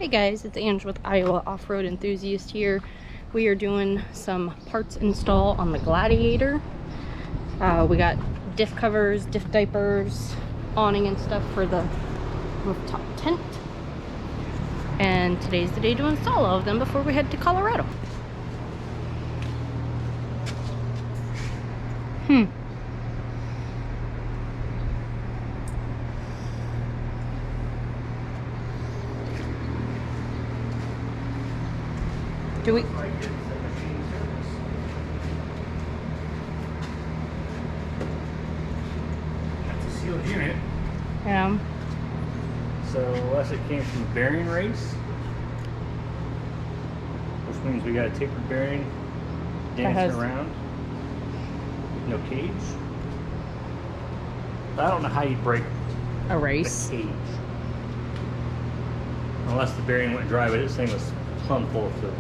Hey guys, it's Ange with Iowa Off-Road Enthusiast here. We are doing some parts install on the Gladiator. We got diff covers, diff diapers, awning and stuff for the rooftop tent. And today's the day to install all of them before we head to Colorado. Do we? That's a sealed unit. Yeah. So unless it came from a bearing race, which means we got a tapered bearing dancing around with no cage. I don't know how you break A race. the cage. Unless the bearing went dry, but this thing was plumb full of fluid.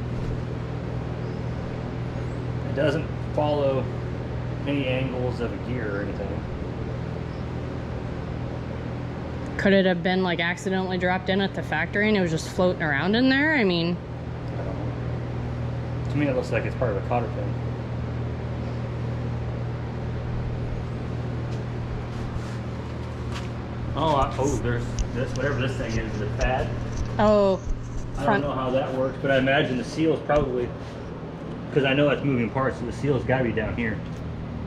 It doesn't follow any angles of a gear or anything. Could it have been like accidentally dropped in at the factory and it was just floating around in there? I mean, I don't know. To me, it looks like it's part of a cotter pin. Oh, there's this, whatever this thing is a pad. oh, I don't know how that works, but I imagine the seal is probably, because I know it's moving parts, so the seal's got to be down here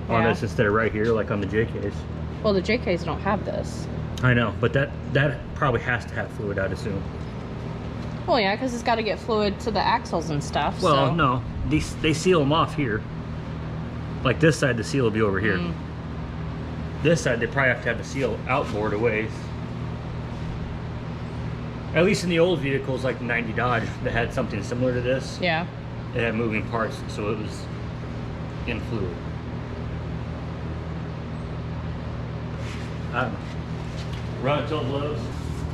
on Yeah. this instead of right here, like on the JKs. well, the JKs don't have this. I know, but that probably has to have fluid, I'd assume. Well, yeah, because it's got to get fluid to the axles and stuff. Well, so. no, they seal them off here. Like this side, the seal will be over here. This side, they probably have to have the seal outboard a ways. At least in the old vehicles, like the 90 Dodge, that had something similar to this. Yeah. It had moving parts, so it was in fluid. I don't know. Run until it blows.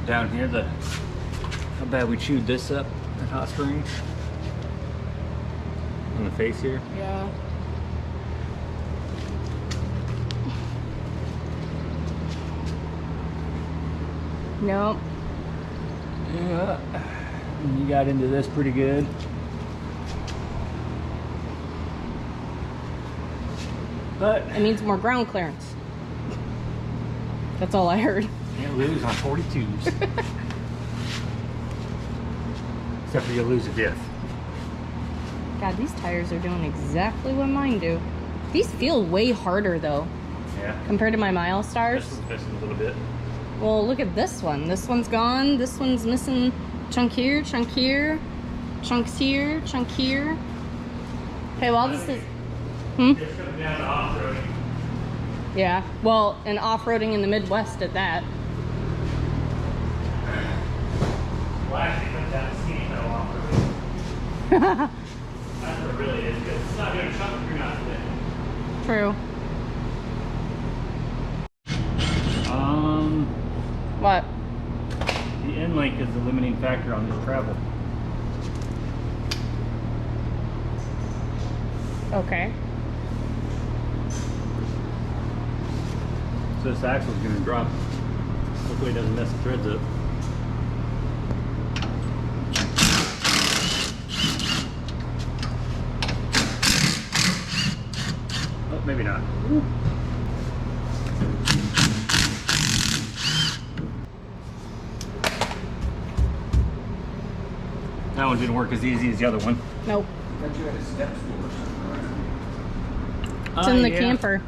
Down here, how bad we chewed this up at Hot Springs. On the face here. Yeah. Nope. Yeah. You got into this pretty good. But It needs more ground clearance. That's all I heard. can't lose on 42s. Except for you'll lose a diff. God, these tires are doing exactly what mine do. These feel way harder though, Yeah. compared to my Mile This Stars. one's missing a little bit. Well, look at this one. This one's gone. This one's missing chunk here, chunk here, chunks here, chunk here. Okay, well, this is... It's coming down to off-roading. Yeah, well, and off-roading in the Midwest at that. Well, actually, it comes down to skinny pedal off-roading. That's what it really is, because it's not going to chunk if you're not fit. True. What? The end length is the limiting factor on this travel. Okay. So this axle's going to drop. Hopefully it doesn't mess the threads up. Oh, maybe not. That one didn't work as easy as the other one. Nope. I thought you had a step stool or something. It's in the Yeah. camper.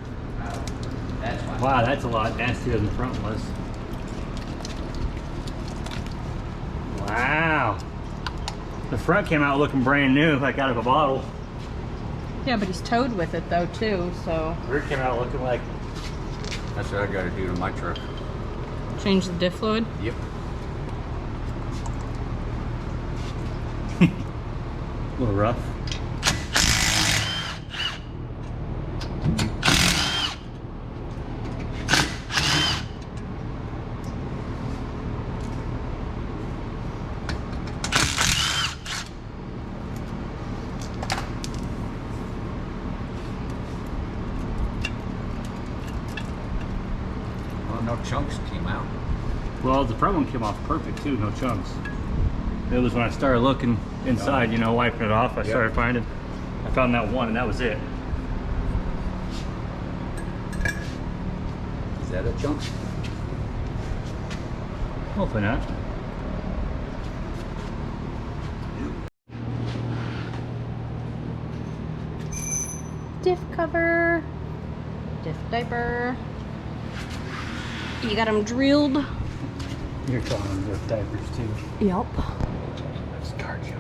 That's why. Wow, that's a lot nastier than the front was. Wow. The front came out looking brand new, like out of a bottle. Yeah, but he's towed with it though too, so Rear came out looking like... That's what I gotta do to my truck. change the diff fluid. Yep. a little rough. Well, no chunks came out. Well, the front one came off perfect too, no chunks. It was when I started looking inside, you know, wiping it off, I started finding, I found that one and that was it. Is that a chunk? Hopefully not. Diff cover, diff diaper. You got them drilled. You're calling them Diff diapers too. Yep. That's cardio.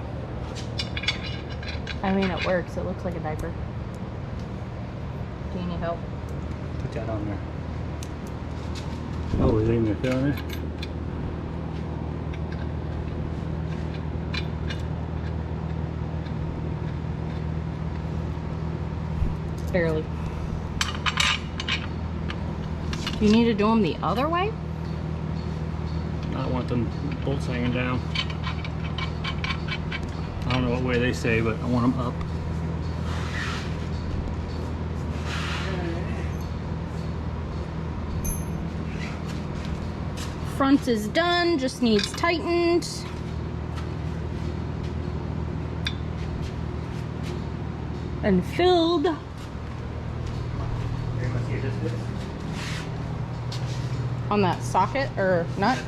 I mean, it works. It looks like a diaper. Do you need help? Put that on there. Oh, is it in there filling it? Barely. Do you need to do them the other way? I don't want them bolts hanging down. I don't know what way they say, but I want them up. Front is done, just needs tightened. And filled. On that socket or nut.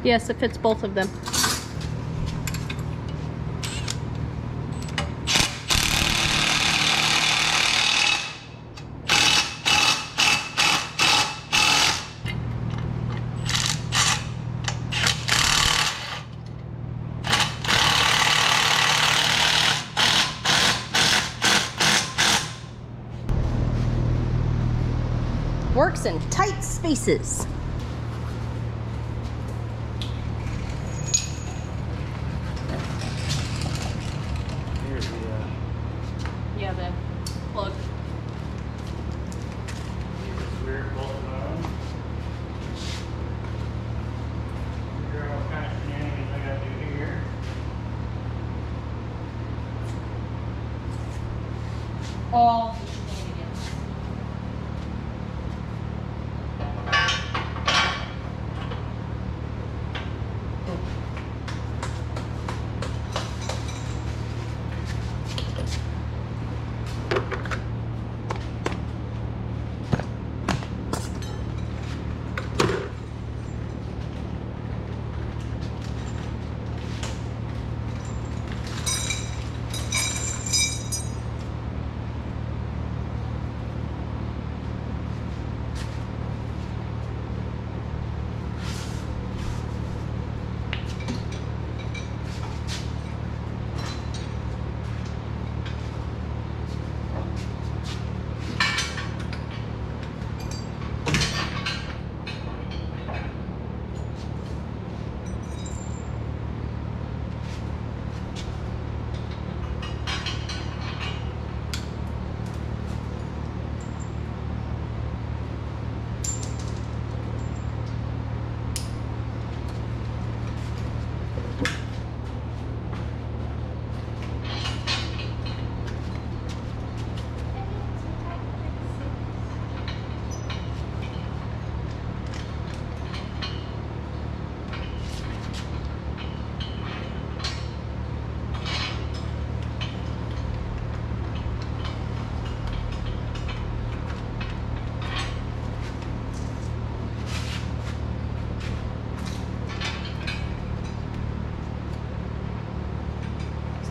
Yes, it fits both of them. Works in tight spaces. Here's the Yeah, the plug. rear bolt on. Figure out what kind of shenanigans I gotta do here. All the shenanigans.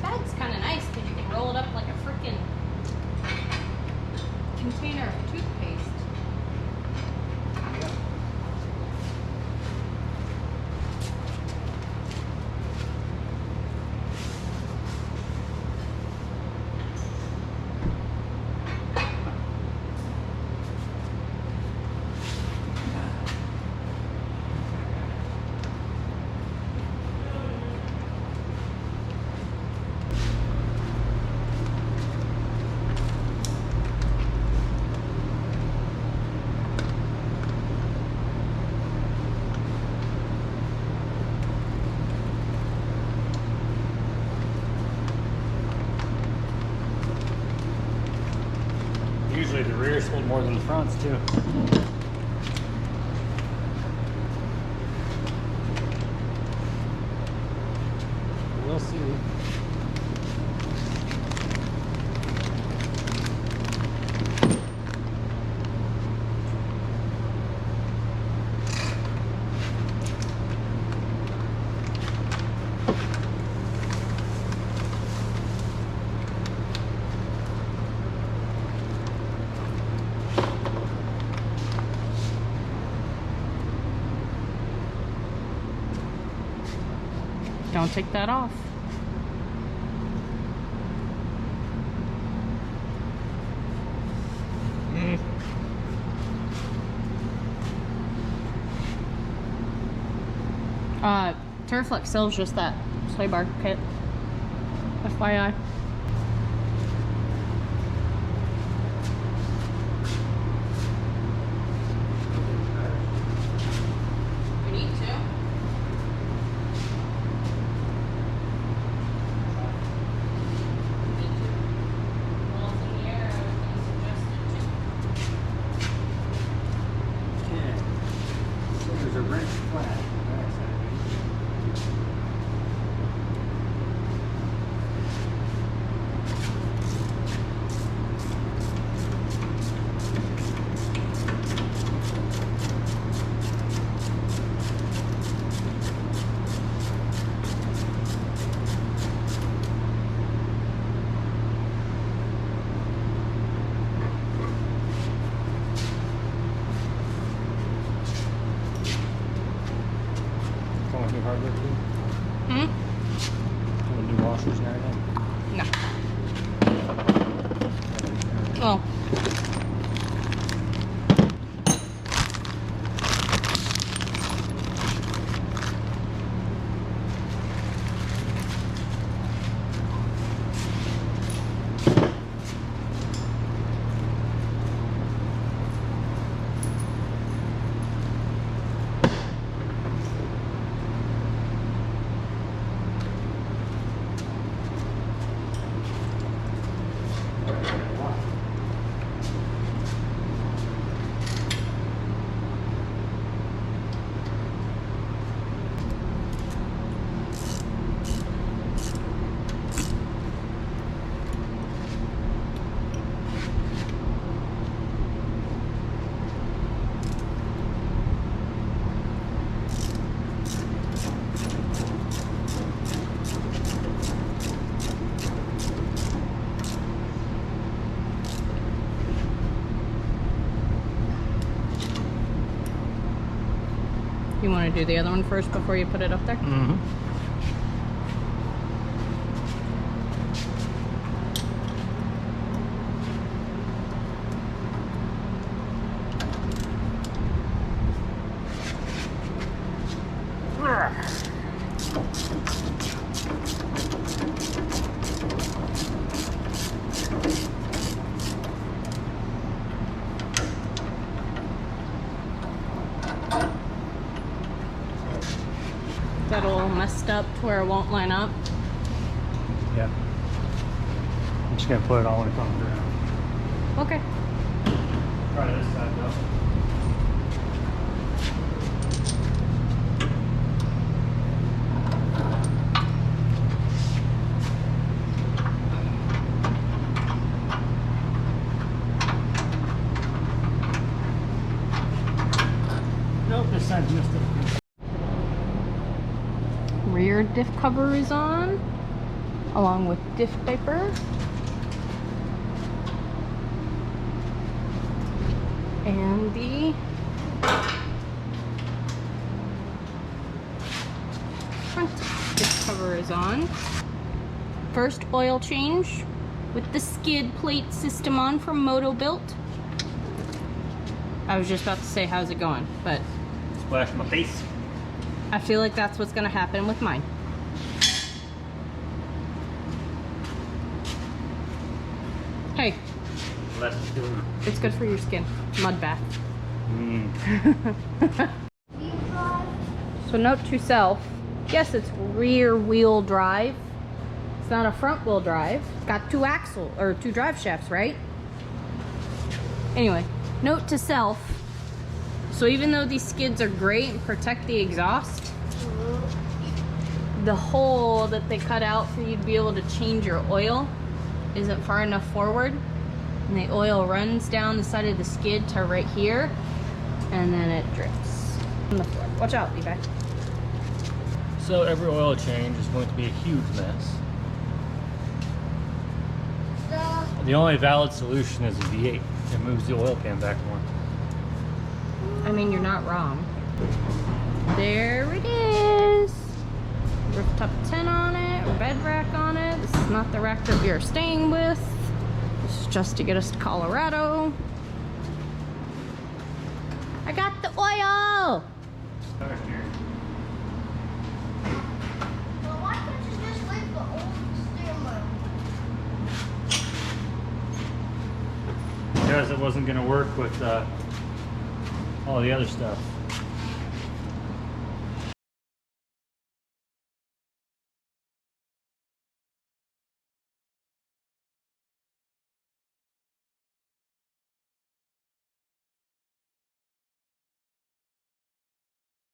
That's kind of nice because you can roll it up like a freaking container of toothpaste. more than the fronts too. We'll see. Don't take that off. Turflex sells just that sway bar kit. FYI. We need to. There's a wrench flat. Come with new hardware too? Come with new washers and everything? No. Oh. You want to do the other one first before you put it up there? Mm-hmm. Got a little messed up to where it won't line up. Yeah. I'm just gonna put it all in front of the ground. Okay. Try this side though. Nope, this side's missed it. Rear diff cover is on, along with diff diaper. And the front diff cover is on. First oil change with the skid plate system on from Moto Built. I was just about to say, how's it going? But Splash my face. I feel like that's what's gonna happen with mine. Hey, Less doing. it's good for your skin. Mud bath. So note to self, yes, it's rear wheel drive. It's not a front wheel drive. It's got two drive shafts, right? Anyway, Note to self. So even though these skids are great and protect the exhaust, the hole that they cut out for you to be able to change your oil isn't far enough forward. And the oil runs down the side of the skid to right here, and then it drips on the floor. Watch out, Levi. So every oil change is going to be a huge mess. The only valid solution is a V8. It moves the oil pan back more. I mean, you're not wrong. There it is. Rooftop tent on it, bed rack on it. This is not the rack that we are staying with. This is just to get us to Colorado. I got the oil! Well, why can't you just leave the old steering wheel? Because it wasn't going to work with all the other stuff.